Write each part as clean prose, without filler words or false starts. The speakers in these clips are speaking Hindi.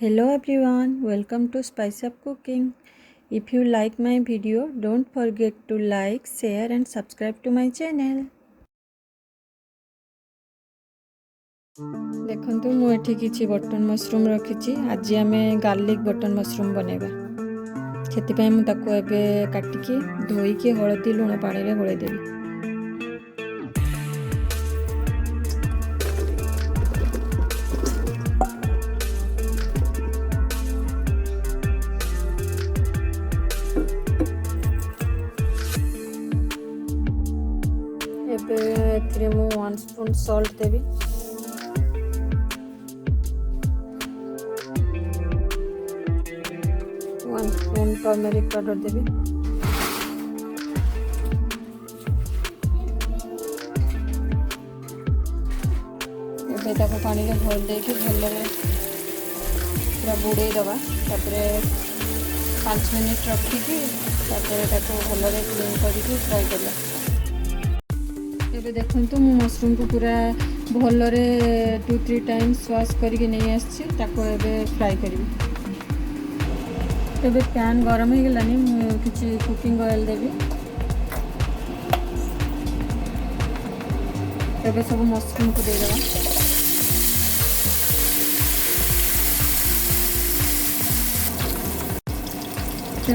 Hello everyone, welcome to Spice Up Cooking. If you like my video, don't forget to like, share and subscribe to my channel. देखंतु मु एठी किछि बटन मशरूम रखिछि। आज आमे गार्लिक बटन मशरूम बनेबा। सेति पय मु ताको एबे काटिके धोइके हळदी लूण पानी रे गोळै देबी। एबे एथिरे मु 1 स्पून सॉल्ट देबी। 1 स्पून टर्मरिक पाउडर देबी। एबे ताको पानी रे घोल देके भलरे पूरा बुड़े दबा। तापरे 5 मिनिट रखिकी तापरे ताको भलरे क्लीन करिके फ्राई करला। एबे देखंतु मु मशरूम को पूरा भलरे 2-3 टाइम्स वॉश करके नहीं आछि। ताको एबे फ्राई करबी। एबे पैन गरम हो गलानी मु किछि कुकिंग ऑयल देबी। एबे सब मशरूम को दे देबा।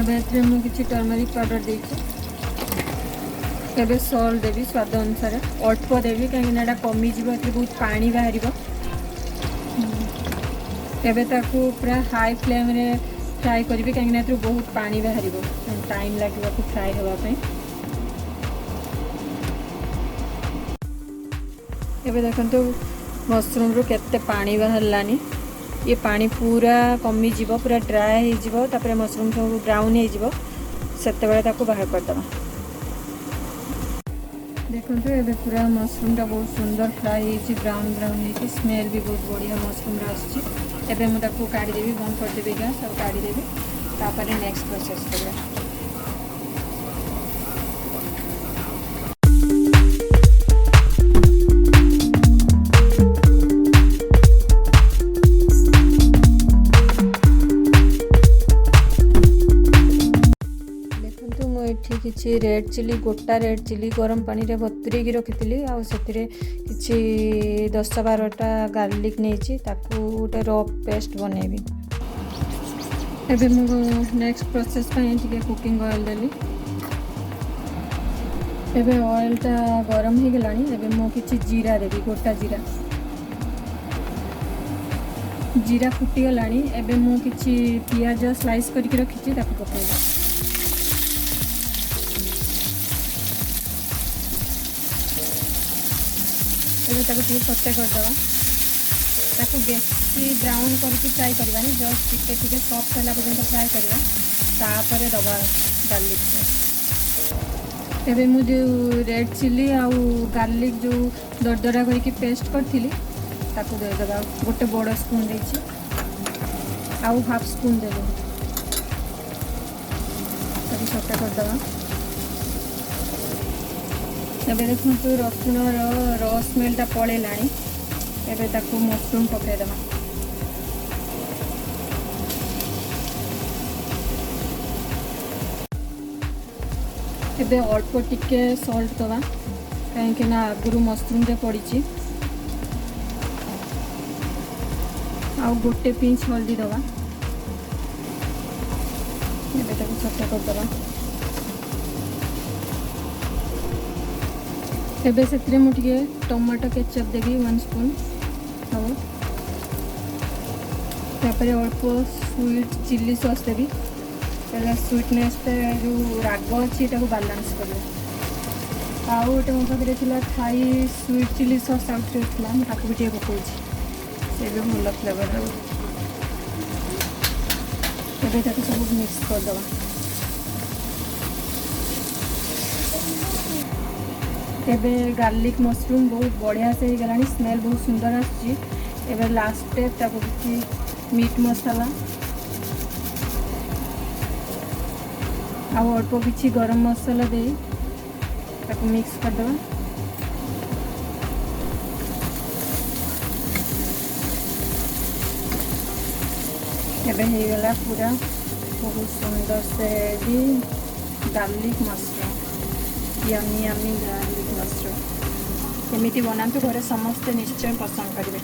एबे एथरे मु किछि टर्मरिक पाउडर देछि। एबे सॉल्ट देबी स्वाद अनुसार। अल्प देबी कहीं कमी जीव बहुत पानी बाहर। एबे ताकू पूरा हाई फ्लेम रे फ्राई करी कहीं बहुत पानी बाहर। टाइम लगे फ्राई होगापी। एबे देखंतु मशरूम रू केते पानी बाहरलानी। ये पानी पूरा कमी जीव पूरा ड्राई हो जीव। तापरे मशरूम सब ब्राउन हो जीव। सेते बेले ताकू बाहर कर दबा। देखो ये पूरा मशरूम टा बहुत सुंदर फ्राई हो ब्राउन ब्राउन हो स्मेल भी बहुत बढ़िया मशरूम आसुँचे। मुझे काढ़ी देवी बंद करदेवी गैस और काढ़ी देवी। तापर नेक्स्ट प्रोसेस करवा। किछि रेड चिली गोटा रेड चिली गरम पानी रे बतुरेकी रखी किछि 10-12टा गार्लिक नहीं ताकू गोटे रफ पेस्ट बनैबी। एबे मु नेक्स्ट प्रोसेस पई टिके कुकिंग ऑयल देली। एबे ऑयल टा गरम हो गलानी। एबे मु किछि जीरा देबी गोटा जीरा। जीरा फुटी गलानी। एबे मु किछि पियाज स्लाइस करके रखिछि ताकू पकेइबा। एबे ताको टिके सटे करदबा। ताको बेसी ब्राउन करके फ्राई करबानी। जस्ट टिके टिके सॉफ्ट होला पर्यंत फ्राई करबा। तापरे दबा गार्लिक। एबे मु जो रेड चिली आउ गार्लिक जो दरदरा करके पेस्ट करथिली ताको दे दबा। गोटे बड़ स्पून देछि आउ हाफ स्पून देबो। ताको सटे करदबा। एबे देखो रसुण रो स्मेलटा पड़ेलानी। एबे ताकू मशरूम पकेदेमा। एबे अल्प टिके सॉल्ट दबा कहीं आगुरी मशरूम रे पड़ी। आउ गोटे पिंच हल्दी दबा। एबे ताकू सटे करदबा। एबे से मुझे टमाटो केचप देवी 1 स्पून। तापर अल्प स्वीट चिली सॉस देवी। स्वीटनेस जो राग अच्छी बालांस कर। आउ गोटे मो पाखे थाई स्वीट चिली सॉस आउट भी टे पकाऊँ। भल फ्लेवर एबे सब मिक्स करदे। एबे गार्लिक मशरूम बहुत बढ़िया से ही गलानी। स्मेल बहुत सुंदर आसी। एबे लास्ट स्टेप ताको किछि मीट मसाला आउ अल्प किछि गरम मसाला दे ताको मिक्स कर दबा। ଏବେ ହେଇଗଲା ପୁରା ବହୁତ ସୁନ୍ଦର ସେ ବି garlic mushroom, yummy yummy garlic mushroom. ଏମିତି ବନାନ୍ତୁ, ଘରେ ସମସ୍ତେ ନିଶ୍ଚୟ ପସନ୍ଦ କରିବେ।